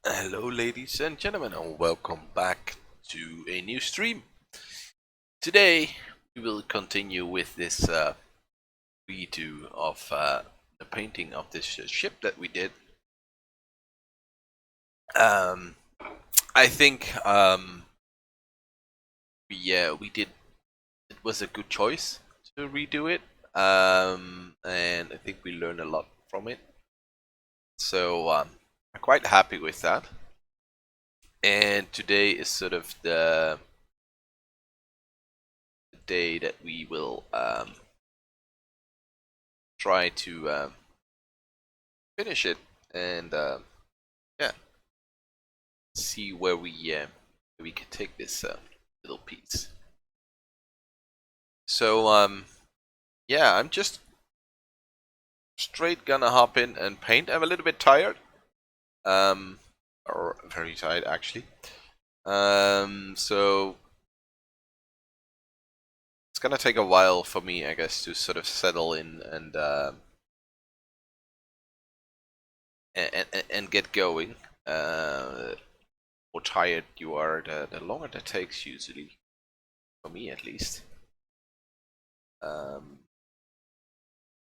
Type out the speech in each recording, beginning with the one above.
Hello, ladies and gentlemen, and welcome back to a new stream. Today, we will continue with this redo of the painting of this ship that we did. Um, I think we did. It was a good choice to redo it, and I think we learned a lot from it. So I'm quite happy with that. And today is sort of the day that we will try to finish it and yeah, see where we can take this little piece. So yeah, I'm just straight gonna hop in and paint. I'm a little bit tired, or very tired actually. So it's gonna take a while for me, I guess, to sort of settle in and get going. The more tired you are, the longer that takes usually, for me at least.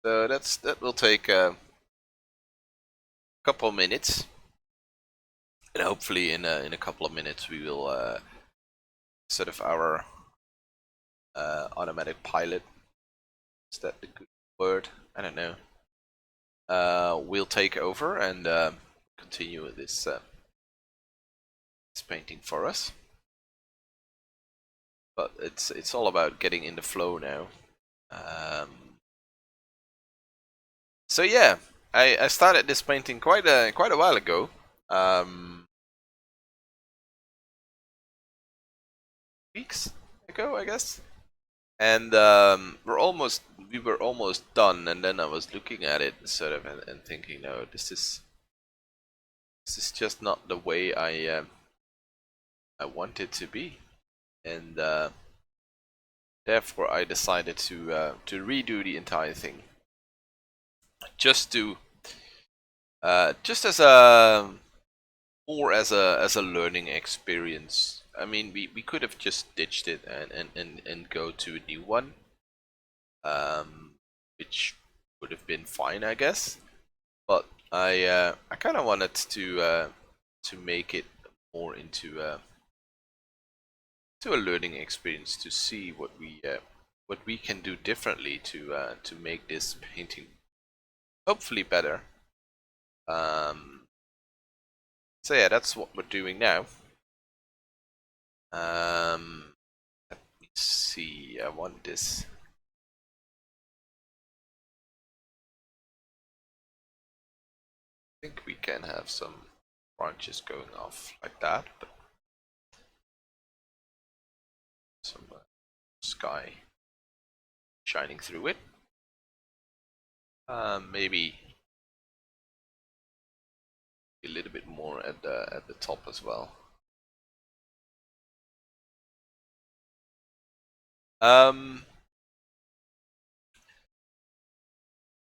So that will take a couple of minutes, and hopefully in a couple of minutes we will sort of our automatic pilot. Is that the good word? I don't know. We'll take over and continue with this painting for us. But it's all about getting in the flow now. So yeah, I started this painting quite a while ago. Weeks ago, I guess. And we were almost done, and then I was looking at it sort of and thinking, no, this is just not the way I want it to be, and therefore I decided to redo the entire thing, just to just as a more as a learning experience. I mean, we could have just ditched it and go to a new one, which would have been fine, I guess. But I kind of wanted to make it more into a learning experience, to see what we can do differently to make this painting hopefully better. So yeah, that's what we're doing now. Let me see. I want this. I think we can have some branches going off like that, but some sky shining through it. Maybe a little bit more at the top as well.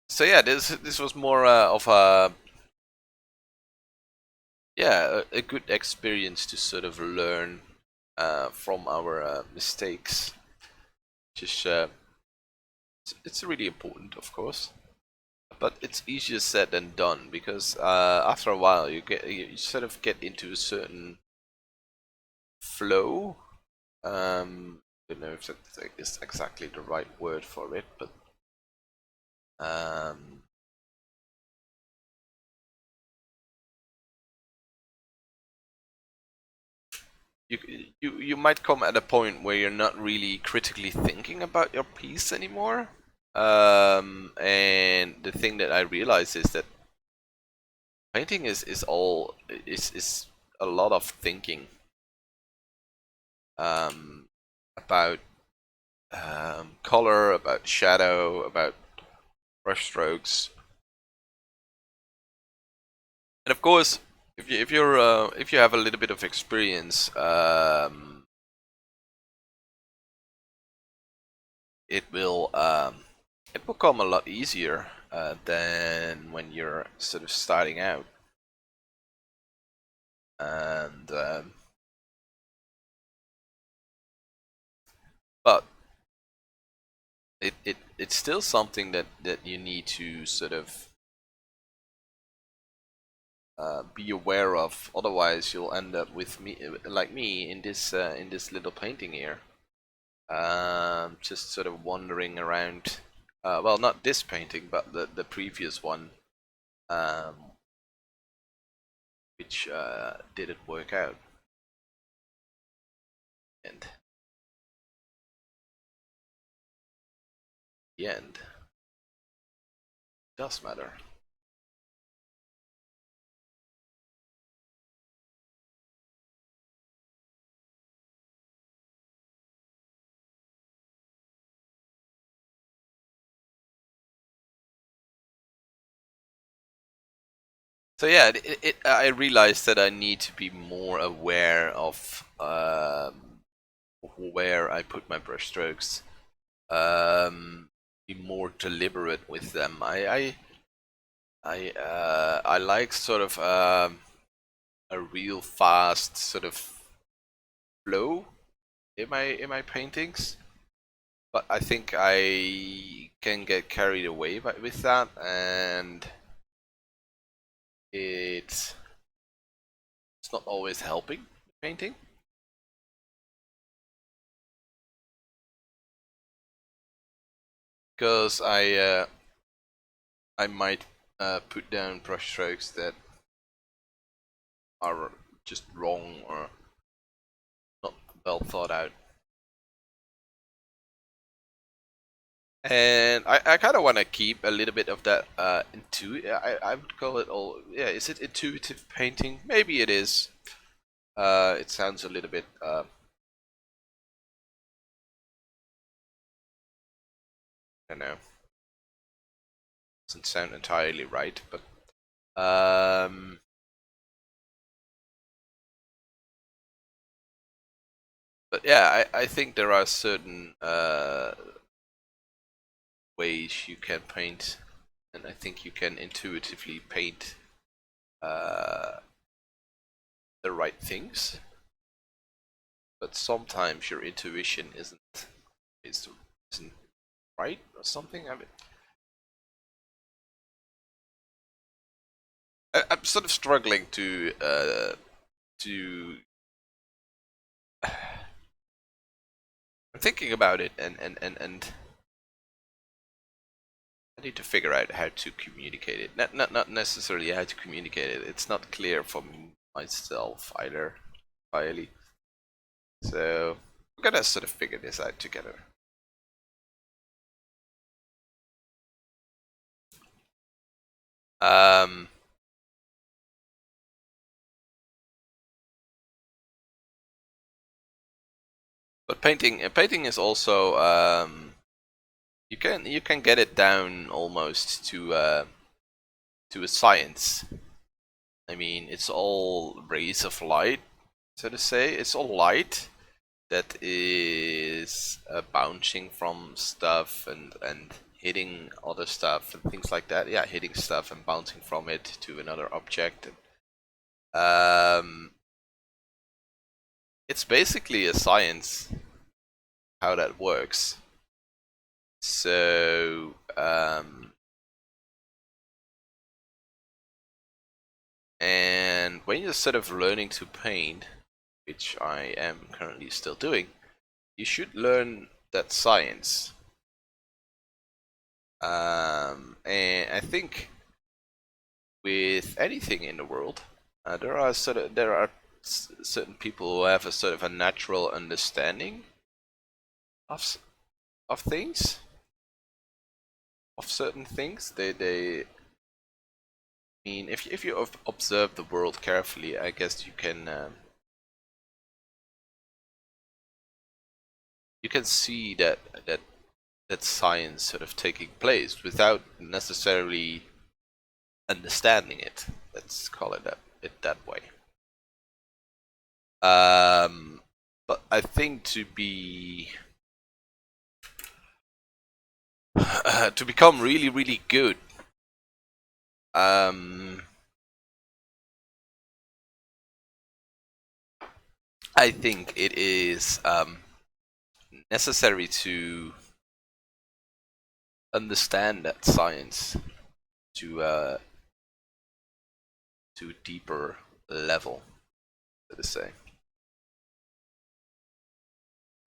So yeah, this was more of a a good experience to sort of learn from our mistakes. Just it's really important, of course, but it's easier said than done, because after a while you sort of get into a certain flow. I don't know if that is exactly the right word for it, but you might come at a point where you're not really critically thinking about your piece anymore. And the thing that I realize is that painting is a lot of thinking about color, about shadow, about brushstrokes, and of course, if you have a little bit of experience, it will come a lot easier than when you're sort of starting out. and but it's still something that you need to sort of be aware of. Otherwise, you'll end up with me, like me, in this little painting here, just sort of wandering around. Well, not this painting, but the previous one, um, which didn't work out, and the end does matter. So yeah, I realized that I need to be more aware of where I put my brush strokes. Be more deliberate with them. I like sort of a real fast sort of flow in my paintings, but I think I can get carried away with that, and it's not always helping the painting. Because I might put down brush strokes that are just wrong or not well thought out. And I kind of want to keep a little bit of that I would call it all, yeah, is it intuitive painting? Maybe it is. It sounds a little bit I don't know, doesn't sound entirely right, um but yeah, I think there are certain ways you can paint, and I think you can intuitively paint uh, the right things, but sometimes your intuition isn't right or something. I'm sort of struggling to I'm thinking about it, and I need to figure out how to communicate it. Not necessarily how to communicate it. It's not clear for myself either, entirely. So we're gonna sort of figure this out together. Um, but painting is also you can get it down almost to a science. I mean, it's all rays of light, so to say. It's all light that is bouncing from stuff and hitting other stuff and things like that. Yeah, hitting stuff and bouncing from it to another object. It's basically a science how that works. So and when you're sort of learning to paint, which I am currently still doing, you should learn that science. And I think with anything in the world, there are certain people who have a sort of a natural understanding of of things, of certain things. They mean, if you observe the world carefully, I guess you can see that science sort of taking place without necessarily understanding it. Let's call it that way. But I think to become really really good, um, I think it is necessary to understand that science to to a deeper level, so to say.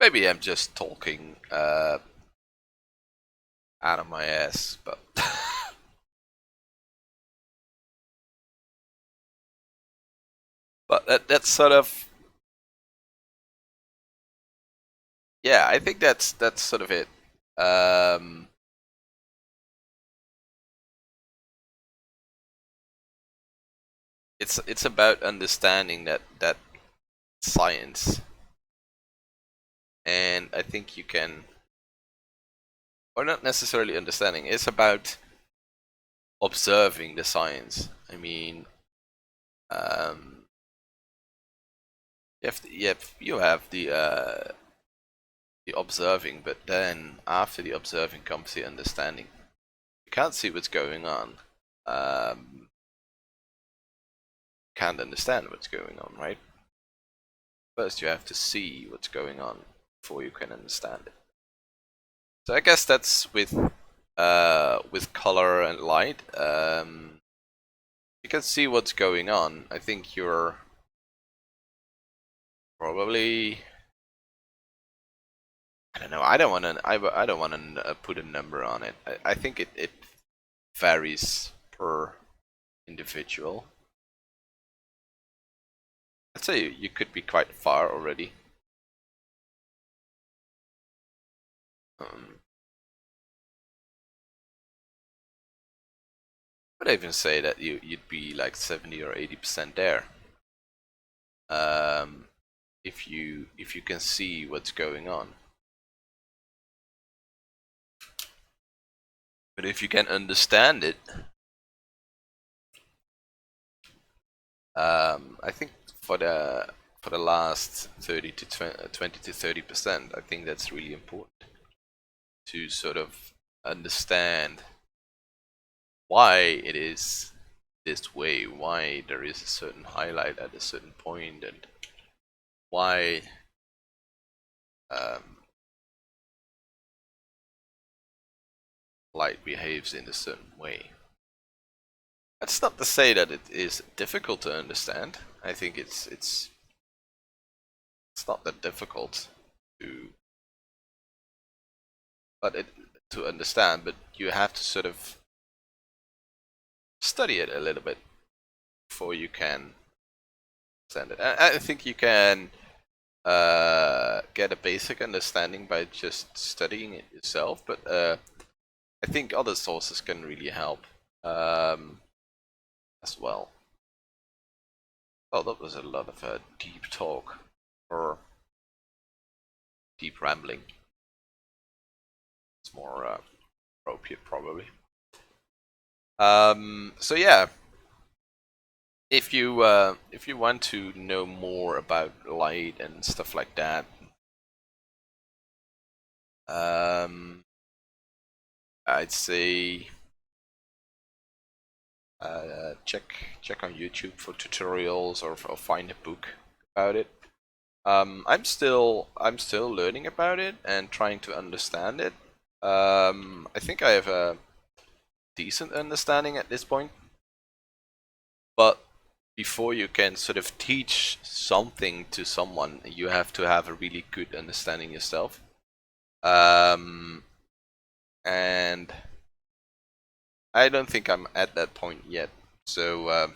Maybe I'm just talking out of my ass, but but that's sort of, yeah. I think that's sort of it. Um, it's about understanding that science, and I think you can, or not necessarily understanding. It's about observing the science. I mean, um, you have the observing, but then after the observing comes the understanding. You can't see what's going on. Can't understand what's going on, right? First, you have to see what's going on before you can understand it. So I guess that's with color and light. You can see what's going on. I think you're probably, I don't know. I don't want to put a number on it. I think it varies per individual. I'd say you could be quite far already. Um, but I even say that you'd be like 70 or 80% there. Um, if you can see what's going on. But if you can understand it, I think for the last 30 to 20 to 30%, I think that's really important to sort of understand why it is this way, why there is a certain highlight at a certain point, and why um, light behaves in a certain way. That's not to say that it is difficult to understand. I think it's not that difficult to but it to understand, but you have to sort of study it a little bit before you can understand it. I think you can get a basic understanding by just studying it yourself, but I think other sources can really help um, as well. Oh, that was a lot of deep talk or deep rambling. It's more appropriate, probably. So yeah, if you want to know more about light and stuff like that, um, I'd say check on YouTube for tutorials or find a book about it. I'm still learning about it and trying to understand it. I think I have a decent understanding at this point, but before you can sort of teach something to someone, you have to have a really good understanding yourself. Um, and I don't think I'm at that point yet. So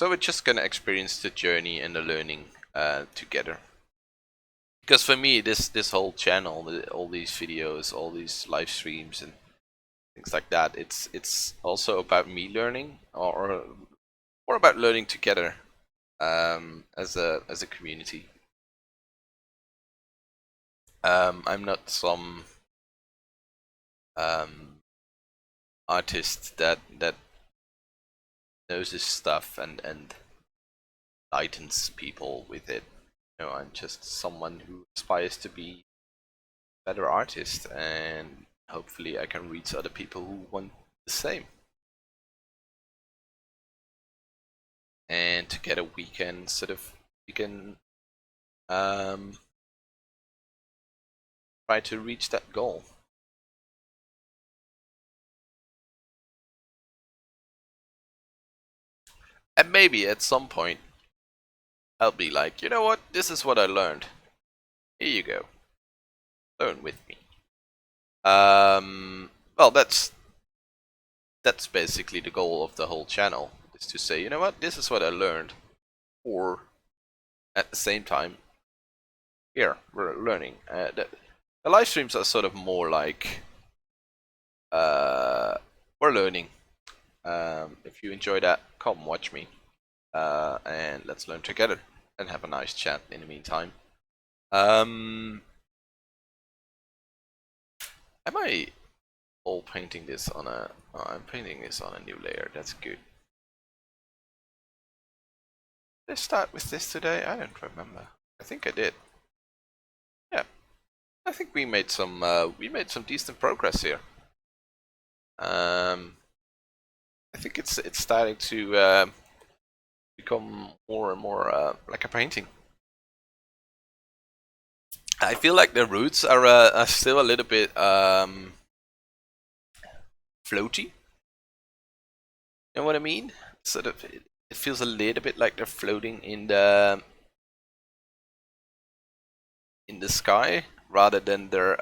we're just gonna experience the journey and the learning together. Because for me, this whole channel, all these videos, all these live streams and things like that, it's also about me learning, or about learning together as a community. I'm not some um, artist that knows his stuff and lightens people with it. No, I'm just someone who aspires to be a better artist, and hopefully I can reach other people who want the same. And together we can sort of you can try to reach that goal. And maybe at some point I'll be like, you know what, this is what I learned. Here you go. Learn with me. Well, that's basically the goal of the whole channel, is to say, you know what, this is what I learned. Or at the same time, here, we're learning. The live streams are sort of more like, we're learning. If you enjoy that, come watch me. And let's learn together and have a nice chat in the meantime. Am I all painting this on a... Oh, I'm painting this on a new layer, that's good. Did I start with this today? I don't remember. I think I did. Yeah. I think we made some decent progress here. I think it's starting to become more and more like a painting. I feel like the roots are still a little bit floaty. You know what I mean? Sort of, it feels a little bit like they're floating in the sky rather than they're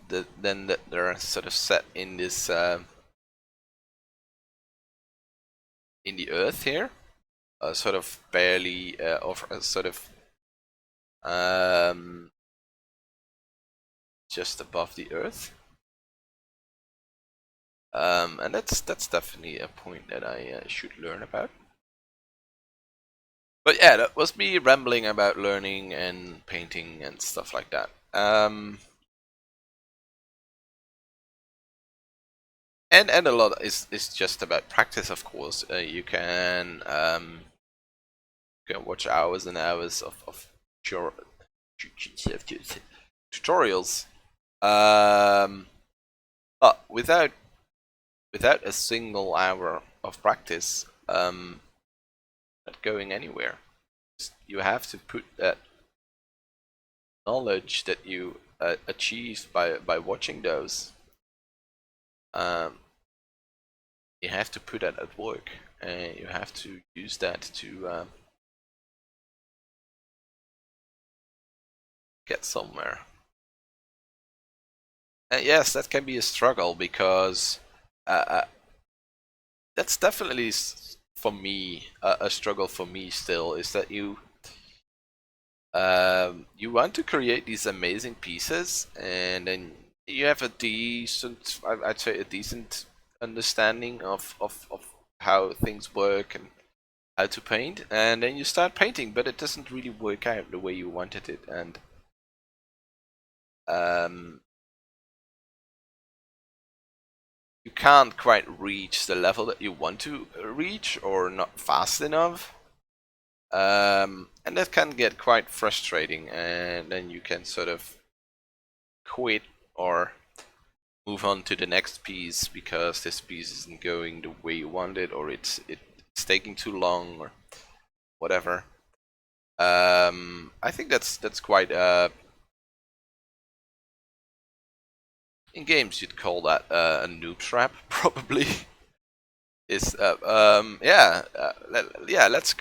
they're sort of set in this in the earth here, sort of barely sort of just above the earth. And that's definitely a point that I should learn about. But yeah, that was me rambling about learning and painting and stuff like that. And a lot is just about practice, of course. You can watch hours and hours of tutorials, but without a single hour of practice, not going anywhere. You have to put that knowledge that you achieved by watching those. You have to put that at work, and you have to use that to get somewhere. And yes, that can be a struggle because that's definitely for me a struggle for me still, is that you want to create these amazing pieces, and then you have a decent, I'd say a decent understanding of how things work and how to paint, and then you start painting, but it doesn't really work out the way you wanted it, and you can't quite reach the level that you want to reach, or not fast enough. And that can get quite frustrating, and then you can sort of quit or move on to the next piece because this piece isn't going the way you want it, or it's taking too long, or whatever. I think that's quite in games you'd call that a noob trap, probably. Is yeah, yeah. Let's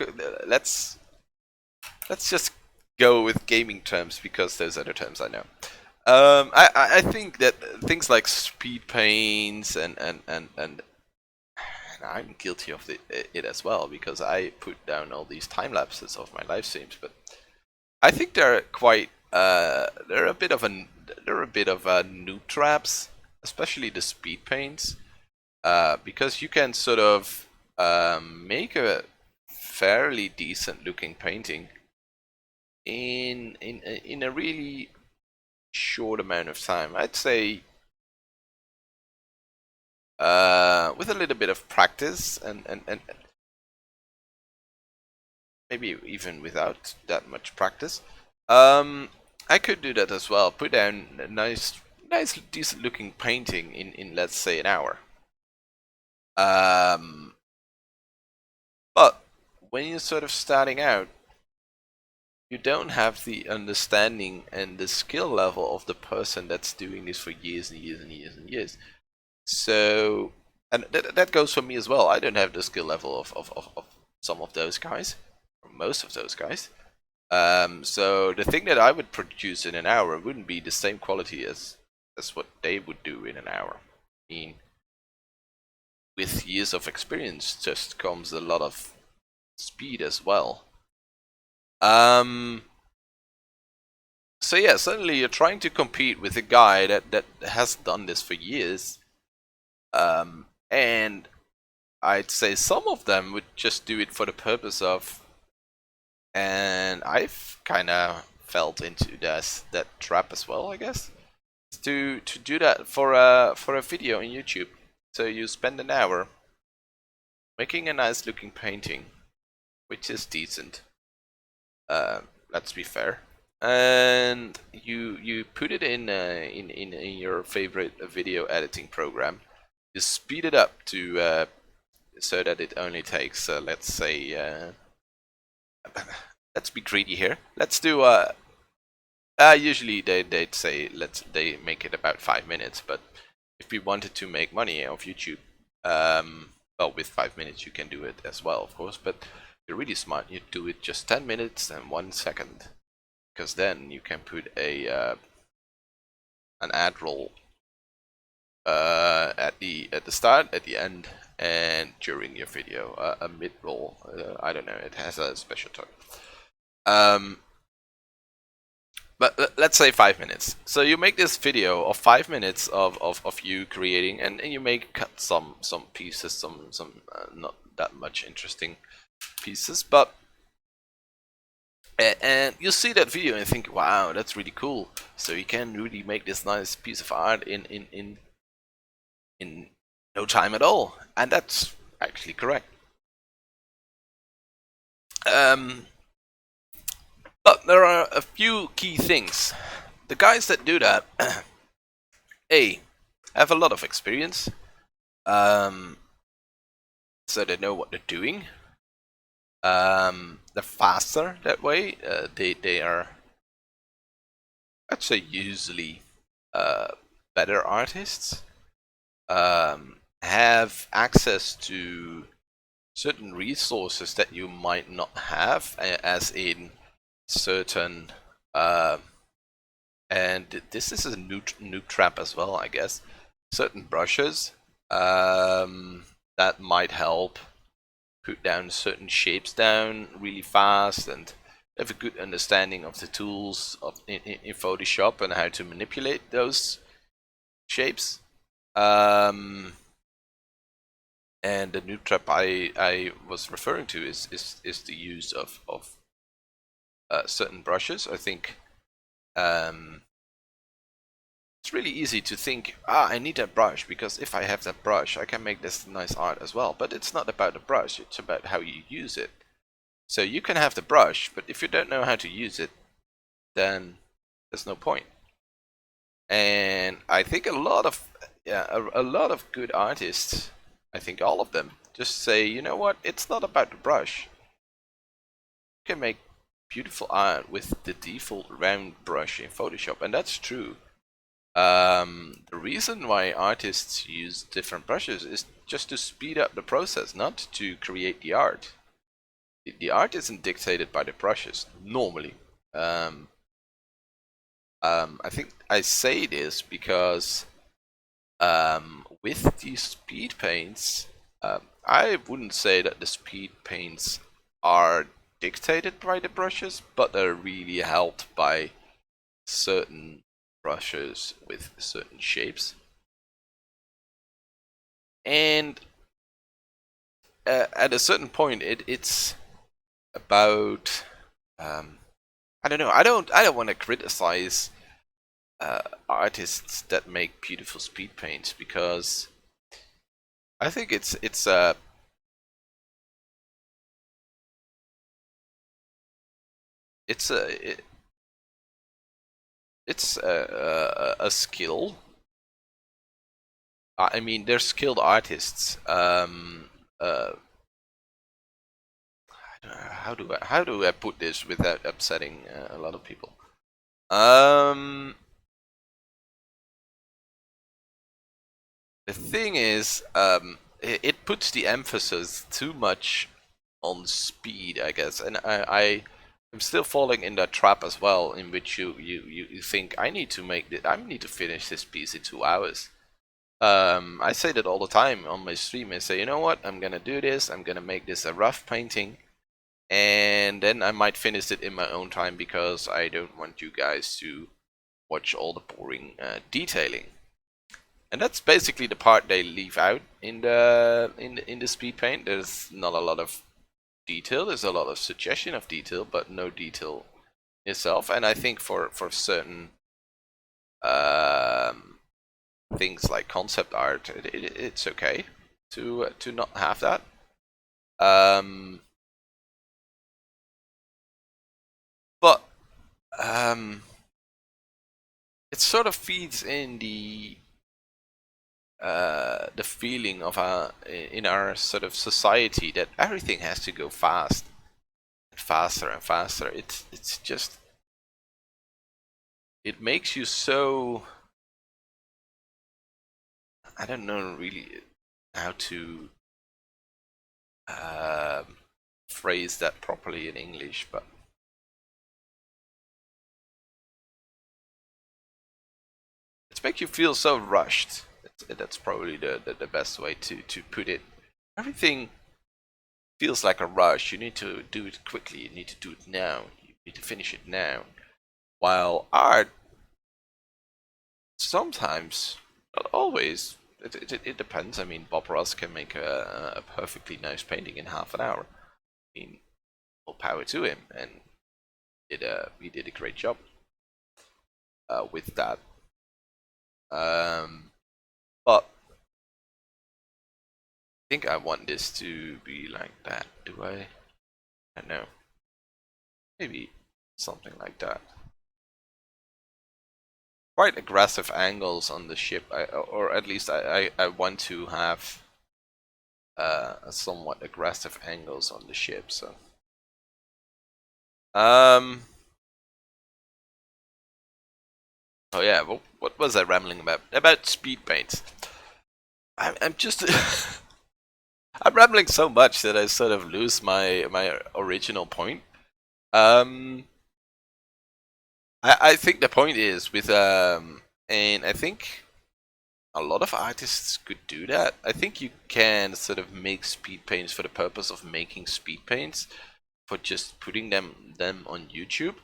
just go with gaming terms, because there's other terms I know. I think that things like speed paints and I'm guilty of it as well, because I put down all these time lapses of my live streams, but I think they're quite they're a bit of noob traps, especially the speed paints, because you can sort of make a fairly decent looking painting in a really short amount of time. I'd say with a little bit of practice, and maybe even without that much practice, I could do that as well. Put down a nice decent looking painting in let's say an hour. But when you're sort of starting out, you don't have the understanding and the skill level of the person that's doing this for years and years and years and years. So, and that goes for me as well. I don't have the skill level of some of those guys, or most of those guys. So the thing that I would produce in an hour wouldn't be the same quality as what they would do in an hour. I mean, with years of experience just comes a lot of speed as well. So yeah, suddenly you're trying to compete with a guy that has done this for years. And I'd say some of them would just do it for the purpose of, and I've kind of felt into that trap as well, I guess, to do that for a video on YouTube. So you spend an hour making a nice looking painting, which is decent. Let's be fair. And you put it in your favorite video editing program. You speed it up to so that it only takes let's say let's be greedy here. Let's do usually they'd say they make it about 5 minutes, but if we wanted to make money off YouTube, well, with 5 minutes you can do it as well, of course. But if you're really smart, you do it just 10 minutes and 1 second, because then you can put a an ad roll at the start, at the end, and during your video, a mid roll. I don't know. It has a special term. But let's say 5 minutes. So you make this video of 5 minutes of you creating, and you make cut some pieces, some not that much interesting pieces, but and you see that video and think, wow, that's really cool. So you can really make this nice piece of art in no time at all, and that's actually correct. But there are a few key things. The guys that do that, A, have a lot of experience, so they know what they're doing. They're faster that way. They are, I'd say, usually better artists. Have access to certain resources that you might not have, as in certain and this is a noob trap as well, I guess. Certain brushes that might help put down certain shapes down really fast, and have a good understanding of the tools in Photoshop and how to manipulate those shapes. And the noob trap I was referring to is the use of certain brushes. I think it's really easy to think, I need that brush, because if I have that brush, I can make this nice art as well. But it's not about the brush, it's about how you use it. So you can have the brush, but if you don't know how to use it, then there's no point. And I think a lot of good artists, I think all of them, just say, you know what, it's not about the brush. You can make beautiful art with the default round brush in Photoshop, and that's true. The reason why artists use different brushes is just to speed up the process, not to create the art. The art isn't dictated by the brushes, normally. I think I say this because with the speed paints, I wouldn't say that the speed paints are dictated by the brushes, but they're really helped by certain brushes with certain shapes. And at a certain point, it's about I don't know. I don't want to criticize artists that make beautiful speed paints, because I think it's a skill. I mean, they're skilled artists. I how do I put this without upsetting a lot of people? The thing is, it puts the emphasis too much on speed, I guess, and I am still falling in that trap as well, in which you think I need to I need to finish this piece in 2 hours. I say that all the time on my stream. I say, you know what, I'm gonna do this. I'm gonna make this a rough painting, and then I might finish it in my own time because I don't want you guys to watch all the boring detailing. And that's basically the part they leave out in the speed paint. There's not a lot of detail. There's a lot of suggestion of detail, but no detail itself. And I think for certain um, things like concept art, it's okay to not have that. But it sort of feeds in the feeling of in our sort of society that everything has to go fast, faster and faster. It's just, it makes you so, I don't know really how to phrase that properly in English, but it makes you feel so rushed. That's probably the best way to put it. Everything feels like a rush. You need to do it quickly. You need to do it now. You need to finish it now. While art, sometimes, not always, it depends. I mean, Bob Ross can make a perfectly nice painting in half an hour. I mean, all power to him, and he did a great job with that. But I think I want this to be like that. Do I? I don't know. Maybe something like that. Quite aggressive angles on the ship, or at least I want to have somewhat aggressive angles on the ship. So, oh yeah, what was I rambling about? About speed paints. I'm just I'm rambling so much that I sort of lose my original point. I think the point is with and I think a lot of artists could do that. I think you can sort of make speed paints for the purpose of making speed paints, for just putting them on YouTube.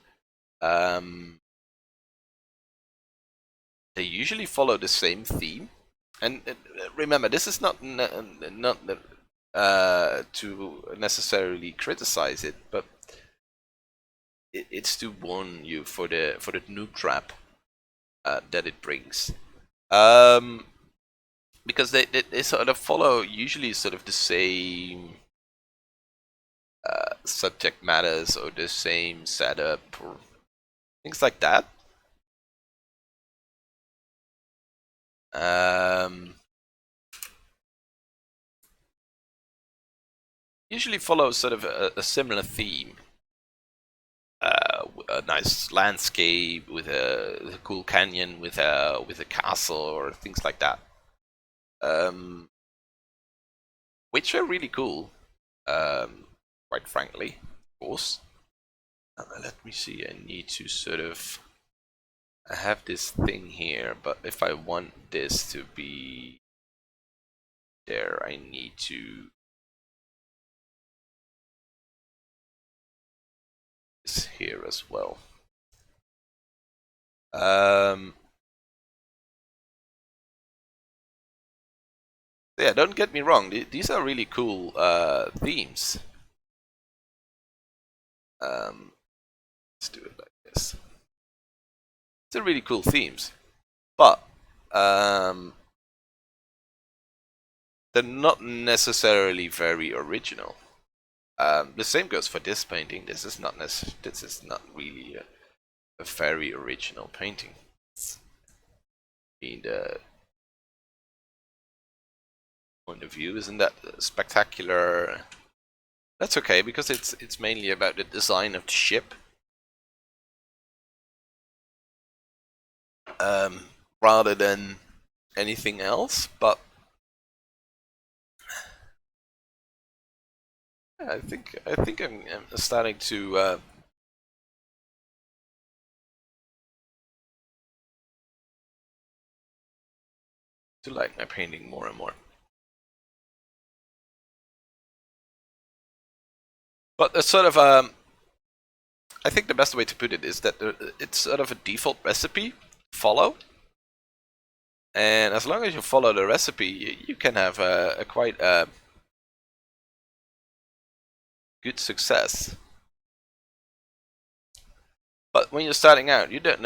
They usually follow the same theme, and remember, this is not to necessarily criticize it, but it's to warn you for the noob trap that it brings. Because they sort of follow usually sort of the same subject matters or the same setup or things like that. Usually follow sort of a similar theme. A nice landscape with a cool canyon with a castle or things like that, which are really cool. Quite frankly, of course. Let me see. I need to sort of. I have this thing here, but if I want this to be there, I need to. This here as well. Yeah, don't get me wrong. These are really cool themes. Let's do it like this. These are really cool themes, but they're not necessarily very original. The same goes for this painting. This is not really a very original painting. I mean, the point of view isn't that spectacular. That's okay, because it's mainly about the design of the ship, rather than anything else. But I think I'm starting to like my painting more and more. But it's sort of I think the best way to put it is that it's sort of a default recipe follow, and as long as you follow the recipe, you can have a quite good success. But when you're starting out, you don't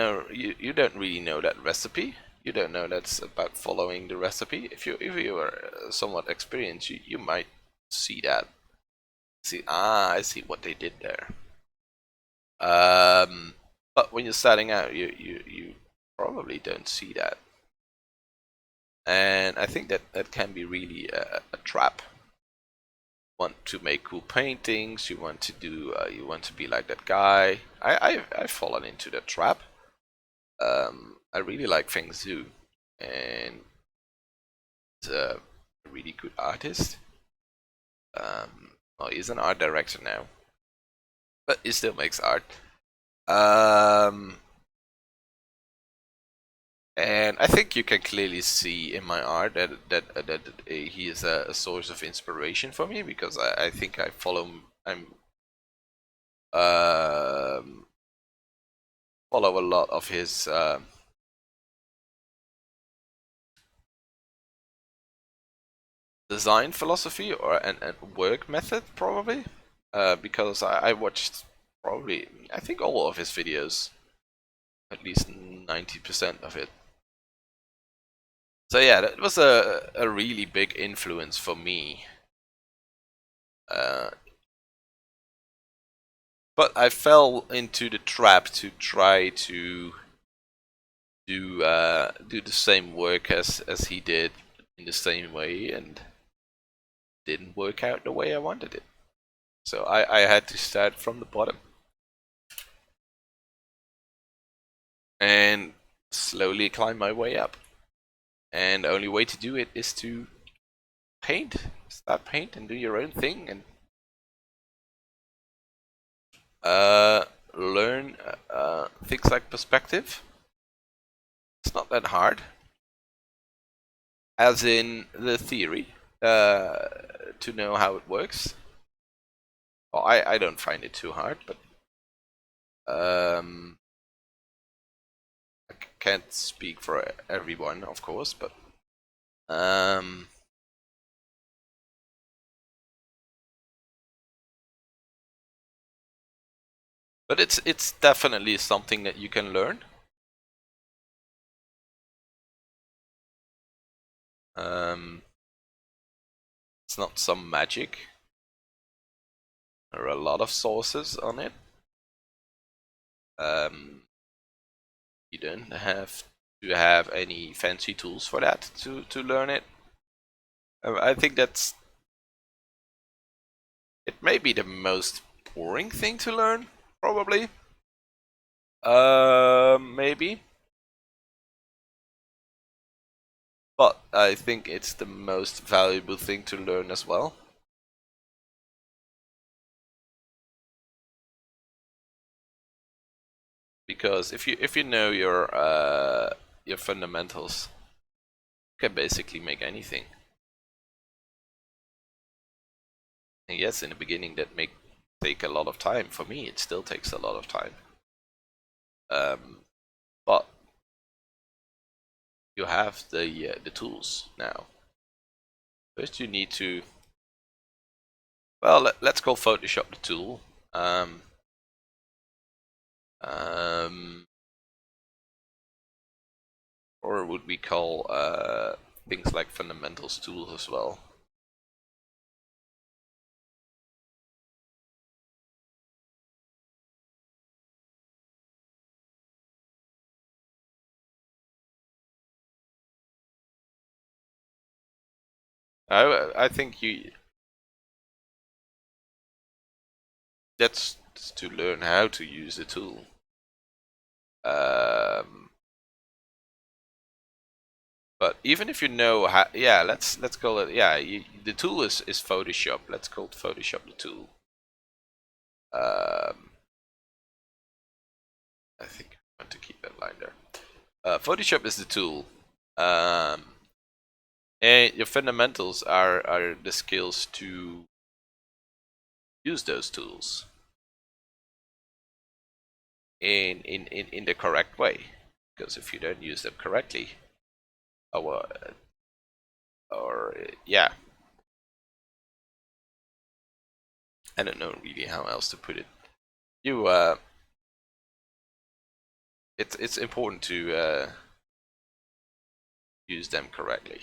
really know that recipe. You don't know that's about following the recipe. If you are somewhat experienced, you might see that. See, I see what they did there. But when you're starting out, you probably don't see that, and I think that can be really a trap. Want to make cool paintings? You want to do? You want to be like that guy? I've fallen into that trap. I really like Feng Zhu, and he's a really good artist. Well, he's an art director now, but he still makes art. Um, and I think you can clearly see in my art that he is a source of inspiration for me, because I think um, follow a lot of his design philosophy or and work method, probably, because I watched probably, I think, all of his videos, at least 90% of it. So yeah, that was a really big influence for me. Uh, but I fell into the trap to try to do the same work as he did in the same way, and didn't work out the way I wanted it. So I had to start from the bottom and slowly climb my way up. And the only way to do it is to paint, start paint, and do your own thing, and learn things like perspective. It's not that hard, as in the theory, to know how it works. Well, I don't find it too hard, but I can't speak for everyone, of course, but um, but it's definitely something that you can learn. Um, it's not some magic. There are a lot of sources on it. Um, you don't have to have any fancy tools for that to learn it. I think it may be the most boring thing to learn, probably. Maybe, but I think it's the most valuable thing to learn as well. Because if you know your fundamentals, you can basically make anything. And yes, in the beginning that may take a lot of time. For me, it still takes a lot of time. But you have the tools now. First, you need to, well, let's call Photoshop the tool. Um, um, or would we call things like fundamentals tools as well? I think that's to learn how to use the tool. But even if you know how, yeah, let's call it, yeah, the tool is Photoshop. Let's call it Photoshop the tool. I think I want to keep that line there. Photoshop is the tool. And your fundamentals are the skills to use those tools in the correct way. Because if you don't use them correctly, or yeah, I don't know really how else to put it. You it's important to use them correctly.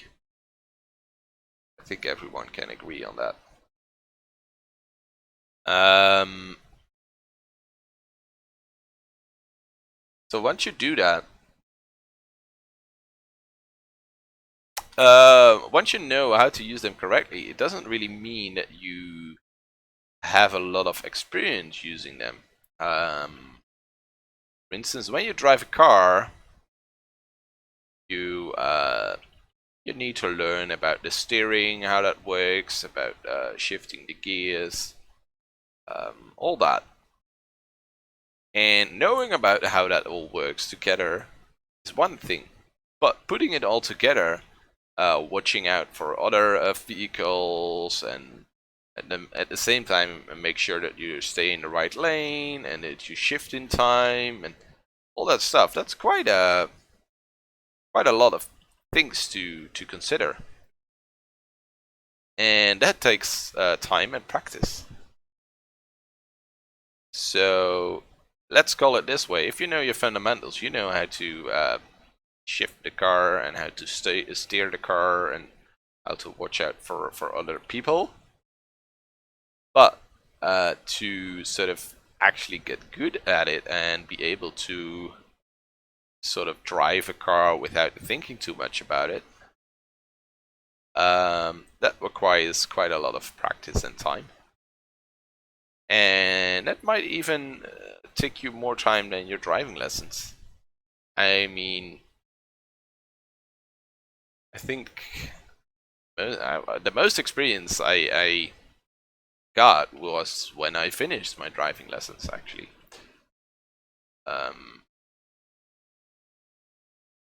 I think everyone can agree on that. So once you do that, once you know how to use them correctly, it doesn't really mean that you have a lot of experience using them. For instance, when you drive a car, you need to learn about the steering, how that works, about shifting the gears, all that. And knowing about how that all works together is one thing, but putting it all together, watching out for other vehicles, and at the same time make sure that you stay in the right lane and that you shift in time and all that stuff. That's quite a lot of things to consider, and that takes time and practice. So let's call it this way: if you know your fundamentals, you know how to shift the car and how to steer the car and how to watch out for other people. But to sort of actually get good at it and be able to sort of drive a car without thinking too much about it, that requires quite a lot of practice and time. And that might even take you more time than your driving lessons. I mean, I think the most experience I got was when I finished my driving lessons, actually.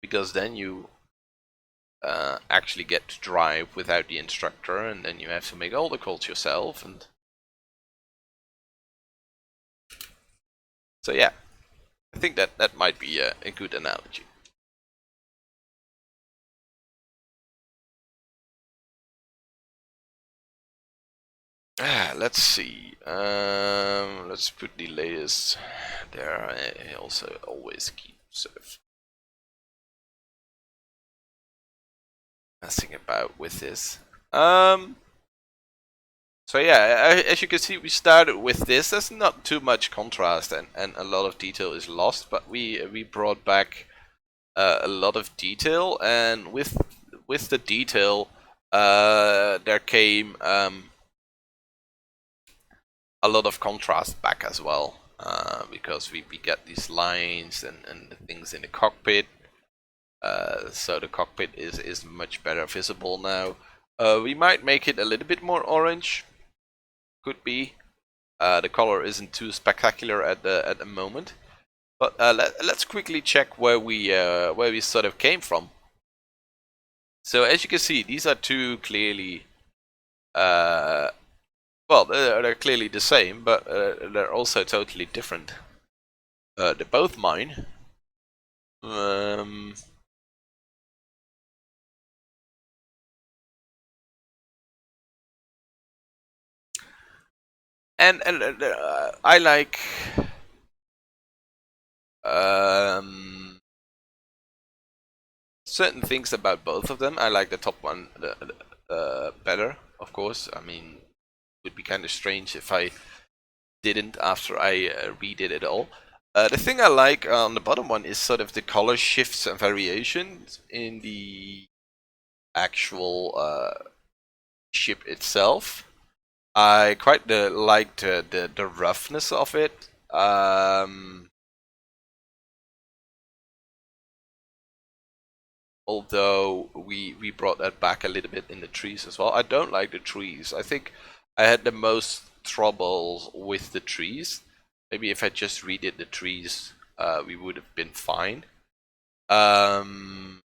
Because then you actually get to drive without the instructor, and then you have to make all the calls yourself. And so yeah, I think that might be a good analogy. Let's see. Let's put the latest there. I also always keep sort of messing about with this. So yeah, as you can see, we started with this. There's not too much contrast, and a lot of detail is lost. But we brought back a lot of detail, and with the detail, there came a lot of contrast back as well, because we get these lines and things in the cockpit. So the cockpit is much better visible now. We might make it a little bit more orange. Could be. The color isn't too spectacular at the moment. But let's quickly check where we sort of came from. So as you can see, these are two clearly, well, they're clearly the same, but they're also totally different. They're both mine. And I like certain things about both of them. I like the top one better, of course. I mean, it would be kind of strange if I didn't after I redid it all. The thing I like on the bottom one is sort of the color shifts and variations in the actual ship itself. I quite liked the roughness of it. Although we brought that back a little bit in the trees as well. I don't like the trees. I think I had the most trouble with the trees. Maybe if I just redid the trees, we would have been fine. Um,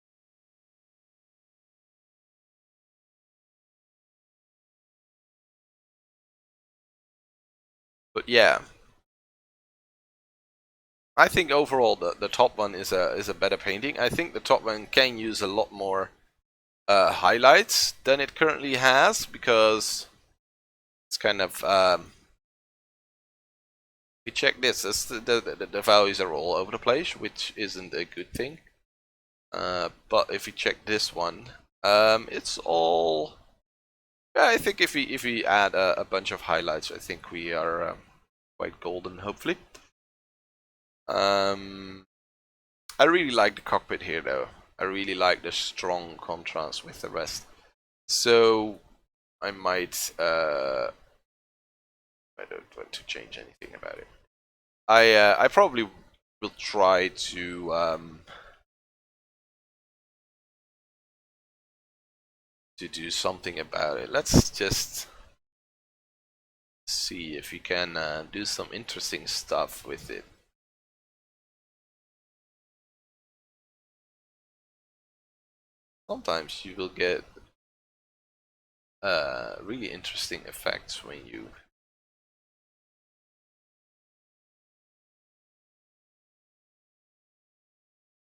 but yeah, I think overall the top one is a better painting. I think the top one can use a lot more highlights than it currently has, because it's kind of you check this, the values are all over the place, which isn't a good thing. But if you check this one, it's all. Yeah, I think if we add a bunch of highlights, I think we are quite golden. Hopefully. I really like the cockpit here, though. I really like the strong contrast with the rest. So I might. I don't want to change anything about it. I probably will try to do something about it. Let's just see if we can do some interesting stuff with it. Sometimes you will get really interesting effects when you.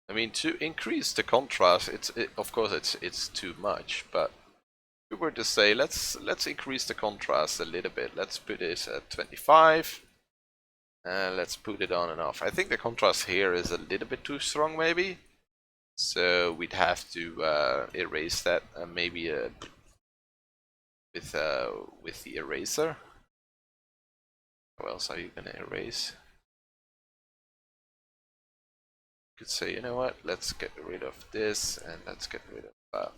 I mean, to increase the contrast, of course it's too much, but if we were to say let's increase the contrast a little bit. Let's put this at 25. And let's put it on and off. I think the contrast here is a little bit too strong, maybe. So we'd have to erase that, maybe with the eraser. What else are you gonna erase? You could say, you know what? Let's get rid of this, and let's get rid of that.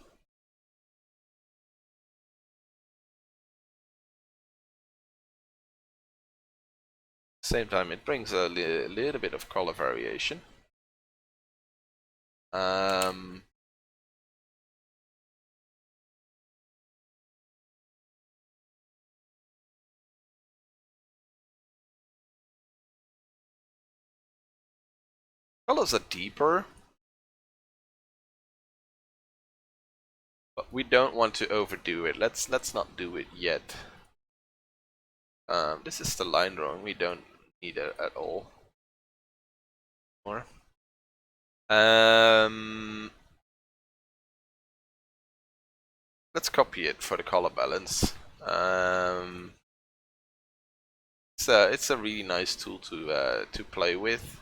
Same time, it brings a little bit of color variation. Um, Colors are deeper, but we don't want to overdo it. Let's not do it yet. This is the line drawing. We don't need it at all. More. Let's copy it for the color balance. It's a really nice tool to play with.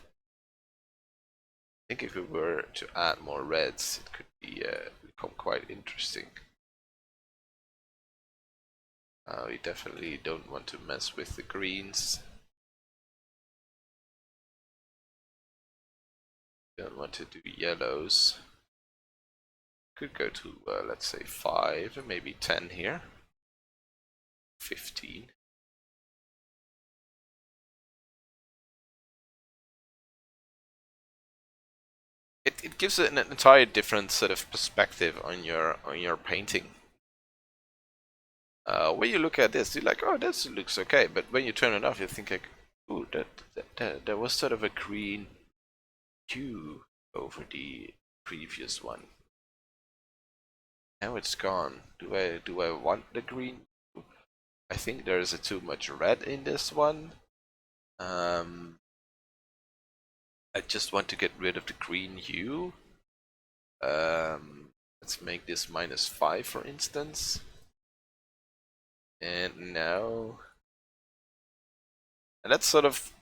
I think if we were to add more reds, it could be become quite interesting. We definitely don't want to mess with the greens. Don't want to do yellows. Could go to let's say 5, maybe 10 here. 15. It gives it an entire different sort of perspective on your painting. When you look at this, you're like, oh, this looks okay. But when you turn it off, you think like, ooh, that was sort of a green hue over the previous one. Now it's gone. Do I want the green? I think there's a too much red in this one. I just want to get rid of the green hue. Let's make this -5, for instance. And now, and that's sort of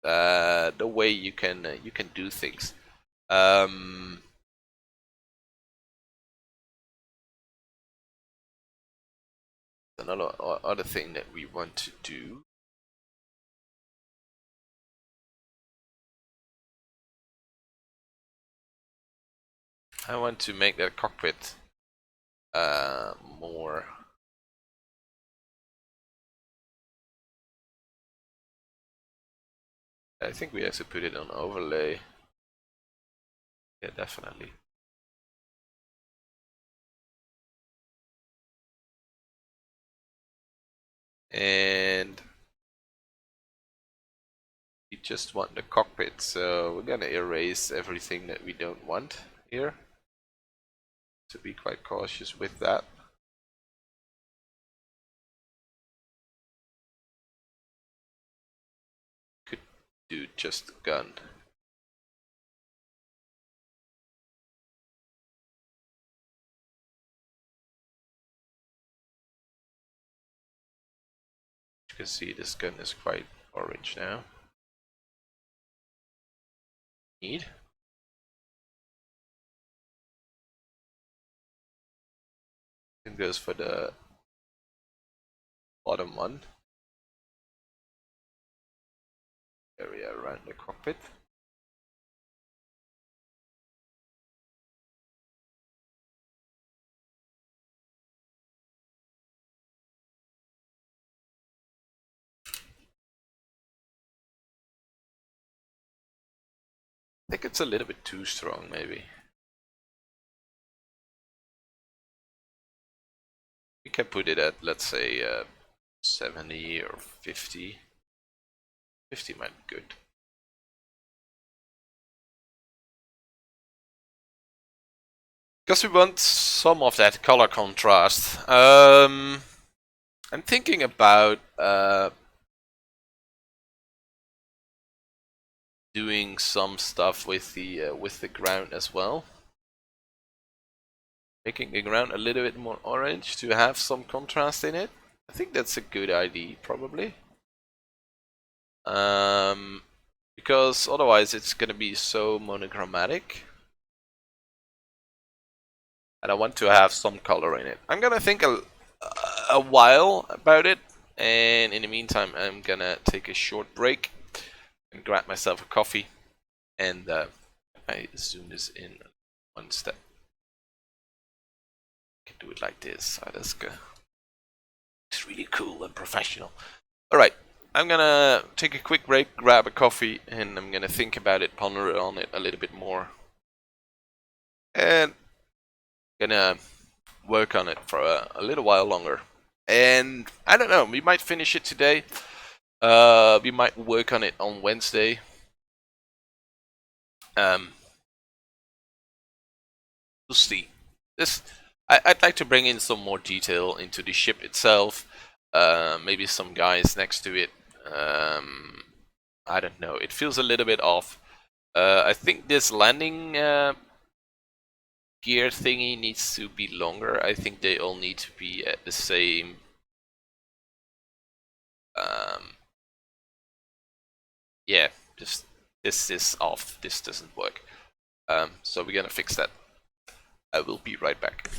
the way you can do things. Another other thing that we want to do. I want to make that cockpit more I think we have to put it on overlay. Yeah, definitely. And we just want the cockpit, so we're gonna erase everything that we don't want here. To be quite cautious with that. Could do just the gun. You can see this gun is quite orange now. Neat. It goes for the bottom one. Area around the cockpit. I think it's a little bit too strong, maybe. We can put it at, let's say, 70 or 50. 50 might be good. Because we want some of that color contrast. I'm thinking about doing some stuff with the ground as well. Making the ground a little bit more orange to have some contrast in it. I think that's a good idea, probably. Because otherwise it's gonna be so monochromatic. And I want to have some color in it. I'm gonna think a while about it, and in the meantime I'm gonna take a short break and grab myself a coffee, and I zoom this in one step. I can do it like this, so that's good. It's really cool and professional. Alright, I'm gonna take a quick break, grab a coffee, and I'm gonna think about it, ponder on it a little bit more. And gonna work on it for a little while longer. And I don't know, we might finish it today. We might work on it on Wednesday. We'll see. I'd like to bring in some more detail into the ship itself. Maybe some guys next to it. I don't know. It feels a little bit off. I think this landing gear thingy needs to be longer. I think they all need to be at the same. Yeah, just this is off. This doesn't work. So we're gonna fix that. I will be right back.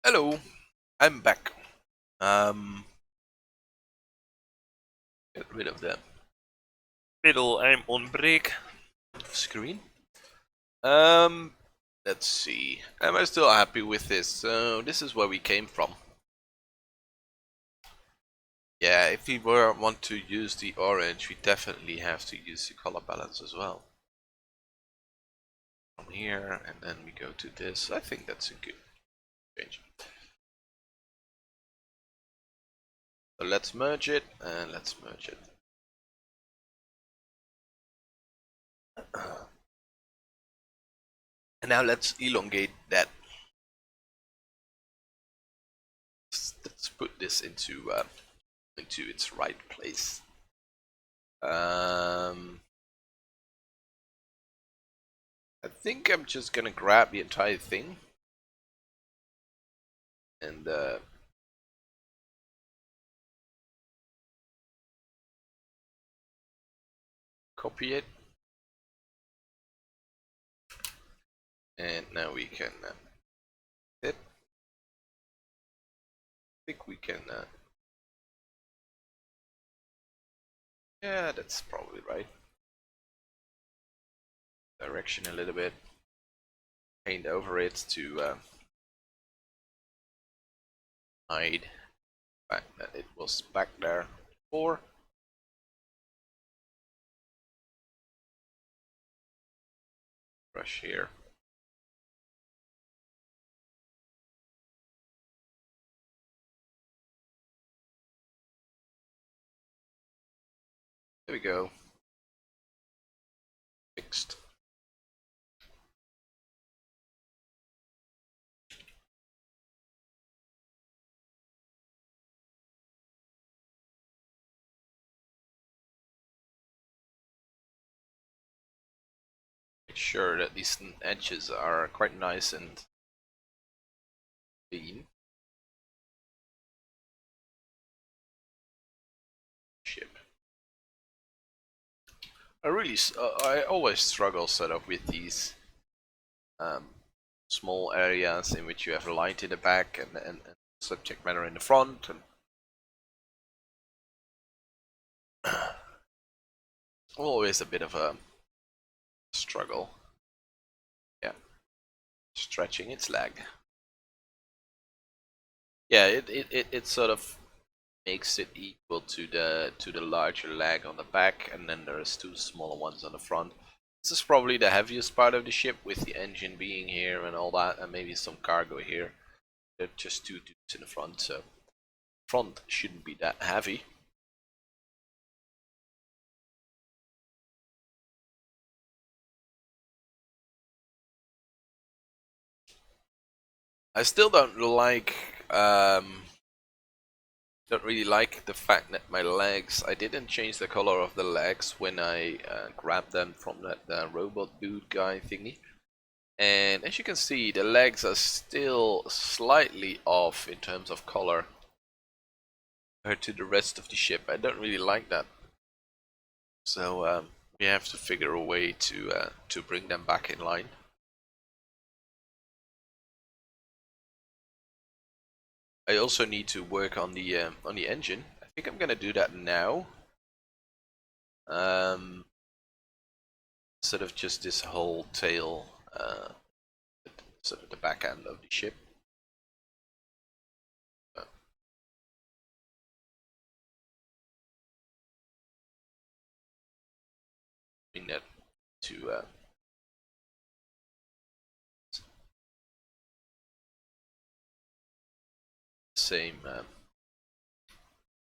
Hello, I'm back. Um, get rid of that middle. I'm on break screen. Um, let's see. Am I still happy with this? So this is where we came from. Yeah, if we want to use the orange, we definitely have to use the color balance as well. From here, and then we go to this. I think that's a good change. So let's merge it, and let's merge it. And now let's elongate that. Let's put this into its right place. I think I'm just gonna grab the entire thing and copy it, and now we can hit. I think we can. Yeah, that's probably right. Direction a little bit. Paint over it to hide the fact that it was back there before. Brush here. There we go. Fixed. Make sure that these edges are quite nice and clean. Ship. I always struggle sort of with these small areas in which you have light in the back and subject matter in the front, and always a bit of a struggle. Yeah, stretching its leg. Yeah, it sort of makes it equal to the larger leg on the back, and then there's two smaller ones on the front. This is probably the heaviest part of the ship, with the engine being here and all that, and maybe some cargo here. They're just two dudes in the front, so front shouldn't be that heavy. I still don't really like the fact that my legs, I didn't change the color of the legs when I grabbed them from that robot dude guy thingy. And as you can see, the legs are still slightly off in terms of color compared to the rest of the ship. I don't really like that. So we have to figure a way to bring them back in line. I also need to work on the engine. I think I'm gonna do that now. Sort of just this whole tail, sort of the back end of the ship. Bring that to same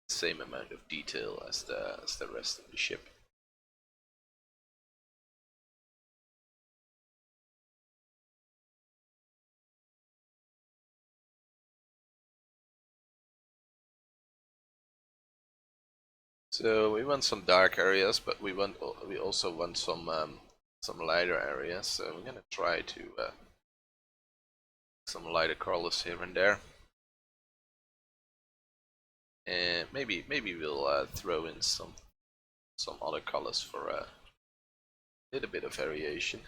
same amount of detail as the rest of the ship. So we want some dark areas, but we also want some lighter areas. So we're gonna try to some lighter colors here and there, and maybe we'll throw in some other colors for a little bit of variation.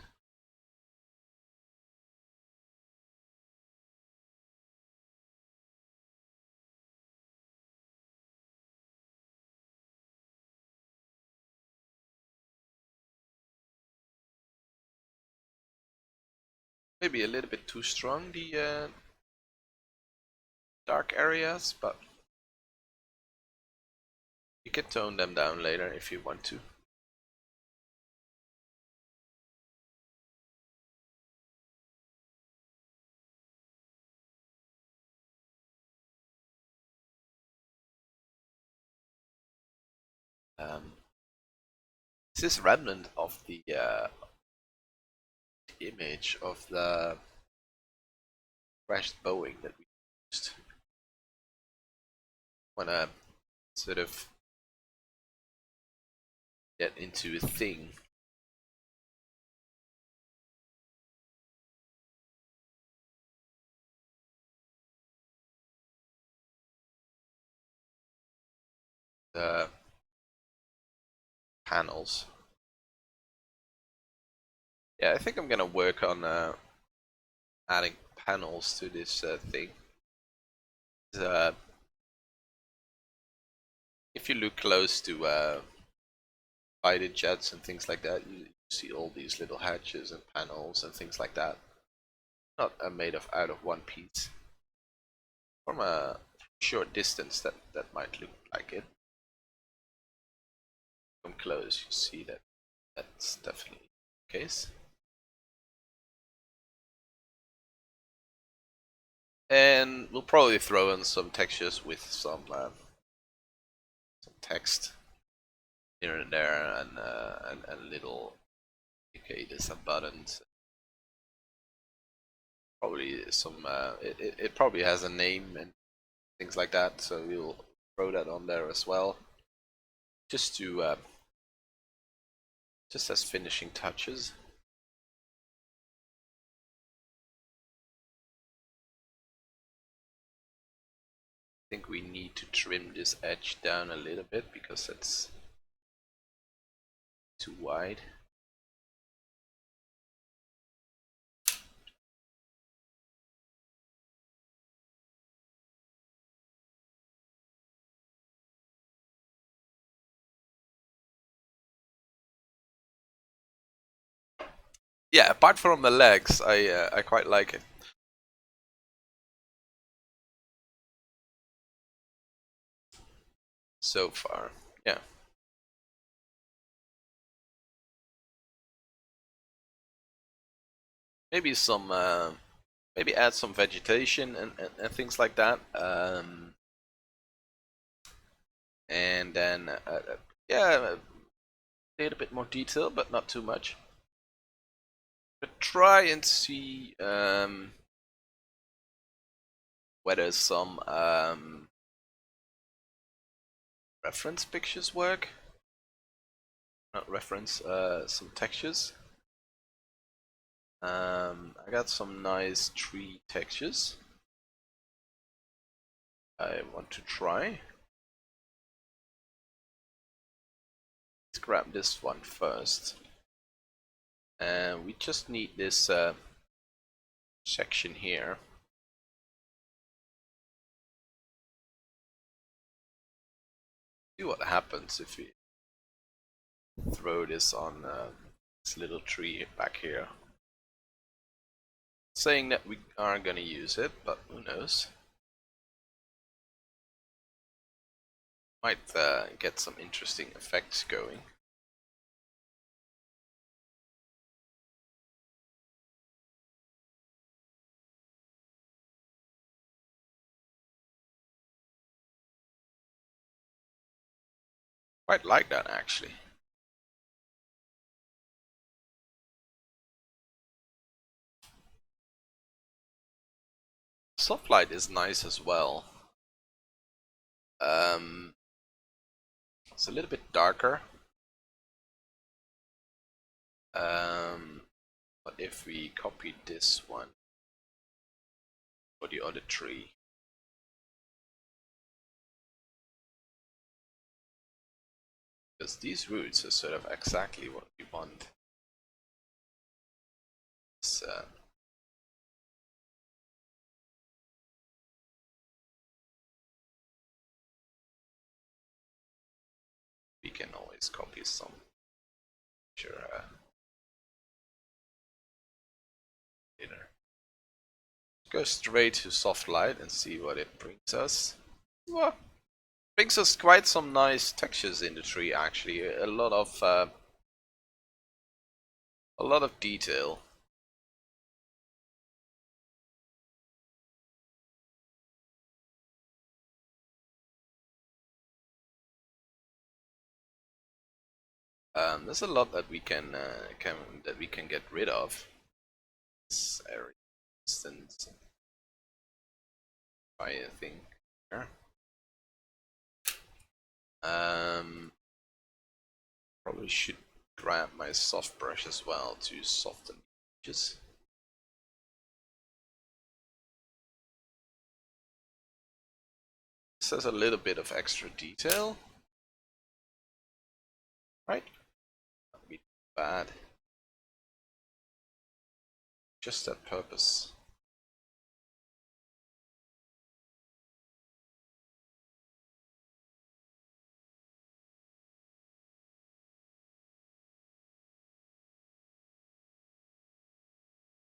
maybe a little bit too strong, the dark areas, but you can tone them down later if you want to. This is remnant of the image of the crashed Boeing that we used. Wanna sort of get into a thing. The panels. Yeah, I think I'm gonna work on adding panels to this thing. If you look close to fighter jets and things like that, you see all these little hatches and panels and things like that. Not made of out of one piece. From a short distance, that might look like it. From close, you see that that's definitely the case. And we'll probably throw in some textures with some text here and there, and little indicators and buttons. Probably some. It probably has a name and things like that, so we'll throw that on there as well, just to just as finishing touches. I think we need to trim this edge down a little bit because it's too wide. Yeah, apart from the legs, I quite like it. So far, yeah. Maybe some, maybe add some vegetation and things like that. And then, yeah, a little bit more detail, but not too much. But try and see whether some reference pictures work. Not reference, some textures. I got some nice tree textures I want to try. Let's grab this one first. And we just need this section here. See what happens if we throw this on this little tree back here. Saying that we aren't gonna use it, but who knows? Might get some interesting effects going. Quite like that actually. Soft light is nice as well. It's a little bit darker. But if we copy this one for the other tree, because these roots are sort of exactly what we want. So we can always copy some. Sure. Later. Go straight to soft light and see what it brings us. Well, brings us quite some nice textures in the tree actually. A lot of detail. There's a lot that we can get rid of. This area, for instance, fire thing. Here. Probably should grab my soft brush as well to soften the edges. This has a little bit of extra detail, right? Not be bad. Just that purpose.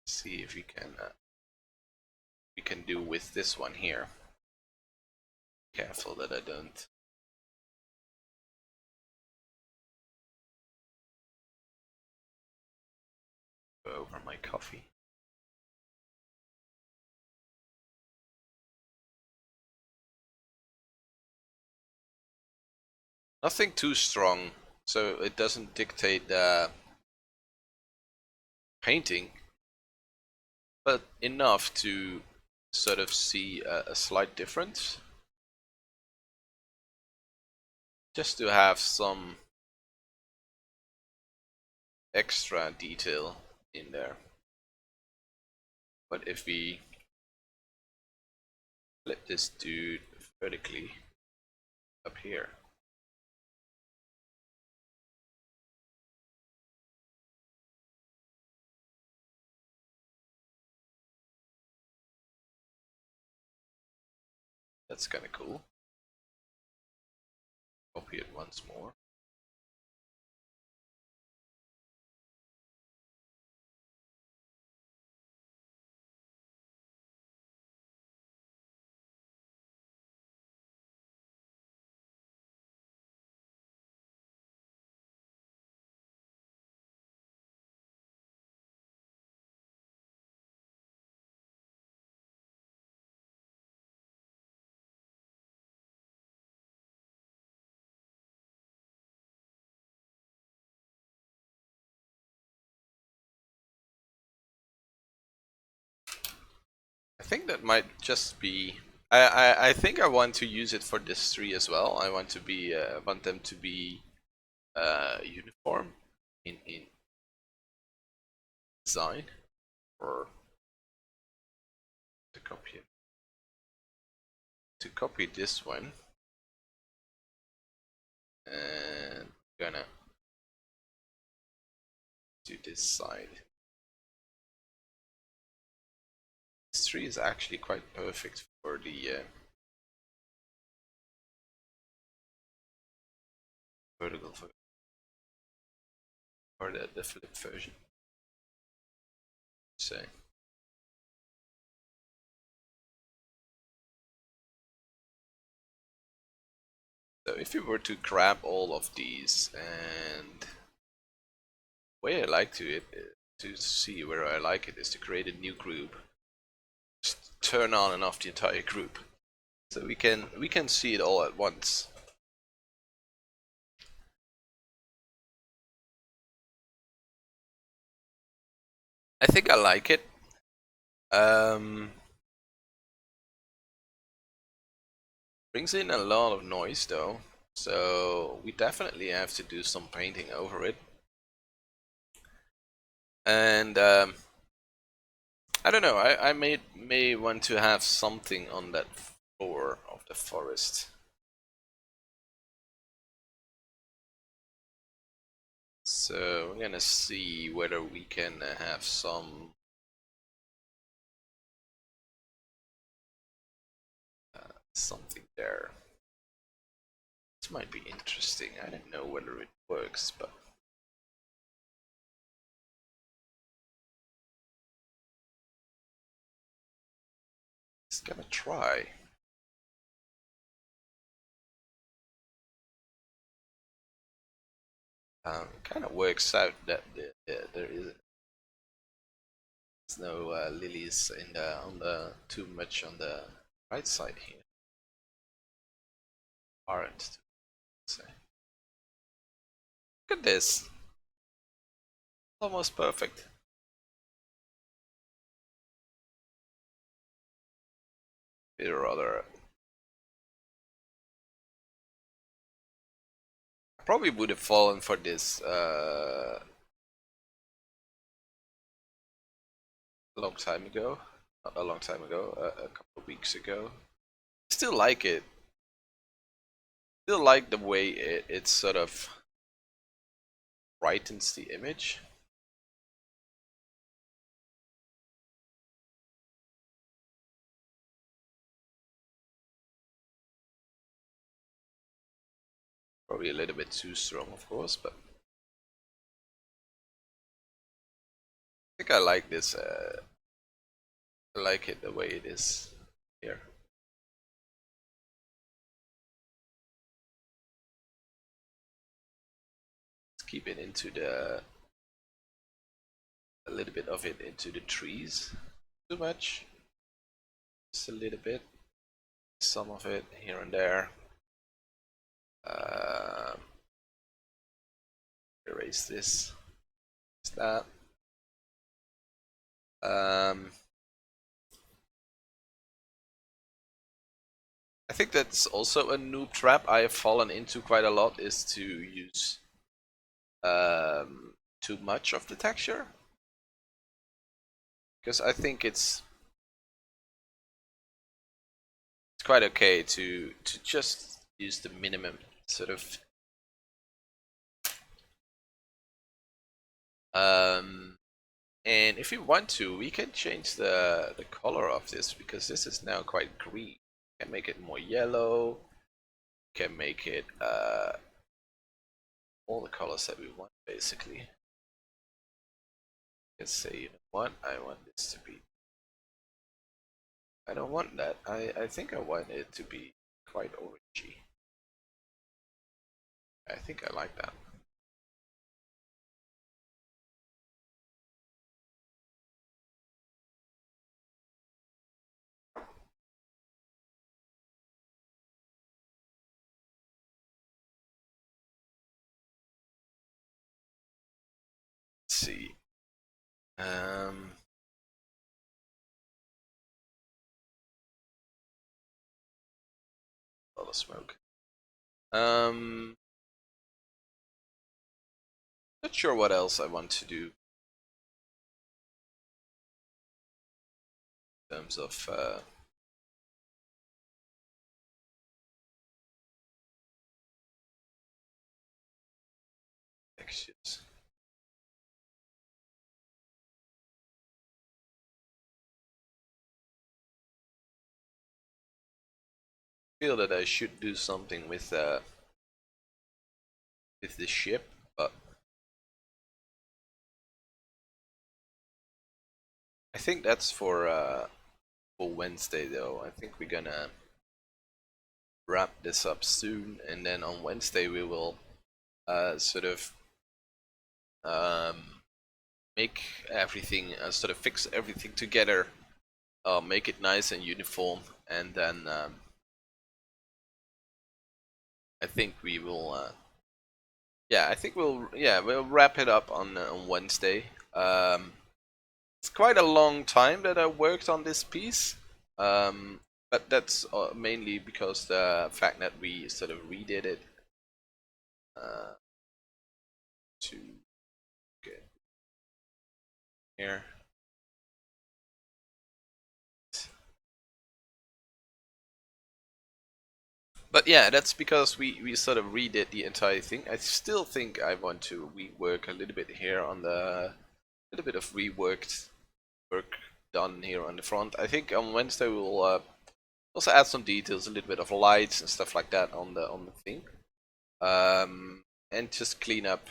See if we can do with this one here. Careful that I don't go over my coffee. Nothing too strong, so it doesn't dictate the painting, but enough to sort of see a slight difference. Just to have some extra detail in there. But if we flip this dude vertically up here, that's kind of cool. Copy it once more. I think that might just be. I think I want to use it for this tree as well. I want to be want them to be uniform in design, or to copy this one, and gonna do this side. This tree is actually quite perfect for the vertical or the flip version. So if you were to grab all of these, and the way I like to see where I like it is to create a new group. Just turn on and off the entire group, so we can see it all at once. I think I like it. Brings in a lot of noise though, so we definitely have to do some painting over it. And I don't know. I may want to have something on that floor of the forest. So we're gonna see whether we can have something there. This might be interesting. I don't know whether it works, but Just gonna try. Kind of works out that there is no lilies in the on the too much on the right side here. Aren't say. Look at this, almost perfect. Bit rather. I probably would have fallen for this a long time ago. Not a long time ago, a couple of weeks ago. Still like it. Still like the way it sort of brightens the image. Probably a little bit too strong, of course, but I think I like this. I like it the way it is here. Let's keep it into a little bit of it into the trees. Too much. Just a little bit. Some of it here and there. Erase this. Is that. I think that's also a noob trap I have fallen into quite a lot, is to use too much of the texture, because I think it's quite okay to just use the minimum sort of and if you want to, we can change the color of this, because this is now quite green. We can make it more yellow. We can make it all the colors that we want, basically. Let's say, you know what, I want this to be. I don't want that. I think I want it to be quite orangey. I think I like that. Let's see. A lot of smoke. Not sure what else I want to do in terms of textures. I feel that I should do something with the ship, but I think that's for Wednesday though. I think we're gonna wrap this up soon, and then on Wednesday we will sort of make everything sort of fix everything together, make it nice and uniform, and then I think we will yeah, I think we'll wrap it up on Wednesday. It's quite a long time that I worked on this piece, but that's mainly because the fact that we sort of redid it to get here. But yeah, that's because we sort of redid the entire thing. I still think I want to rework a little bit here on the little bit of reworked work done here on the front. I think on Wednesday we'll also add some details, a little bit of lights and stuff like that on the thing, and just clean up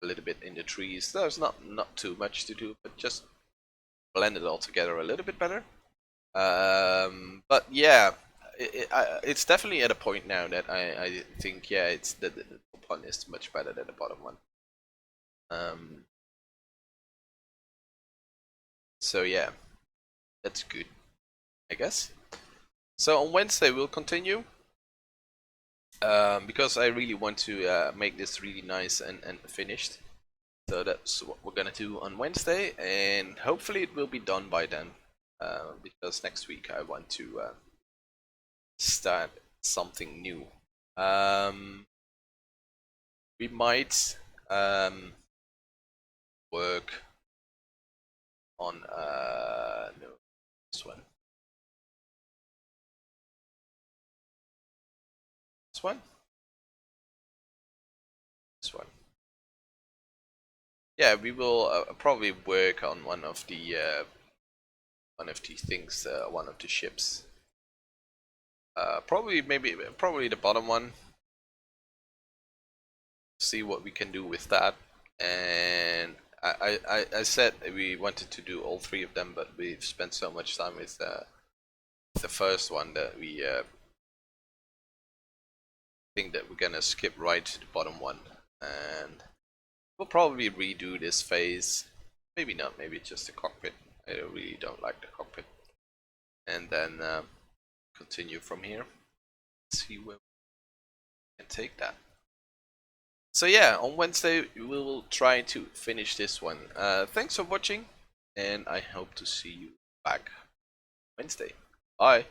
a little bit in the trees. There's not too much to do, but just blend it all together a little bit better. But yeah, it's definitely at a point now that I think, yeah, it's the top one is much better than the bottom one. So yeah, that's good, I guess. So on Wednesday we'll continue, because I really want to make this really nice and finished. So that's what we're gonna do on Wednesday, and hopefully it will be done by then. Because next week I want to start something new. We might work on no, this one. This one? This one. Yeah, we will probably work on one of the things, one of the ships. Probably the bottom one. See what we can do with that. And I said we wanted to do all three of them, but we've spent so much time with the first one that we think that we're gonna skip right to the bottom one, and we'll probably redo this phase. Maybe not. Maybe just the cockpit. I really don't like the cockpit, and then continue from here. See where we can take that. So yeah, on Wednesday we will try to finish this one. Thanks for watching, and I hope to see you back Wednesday. Bye.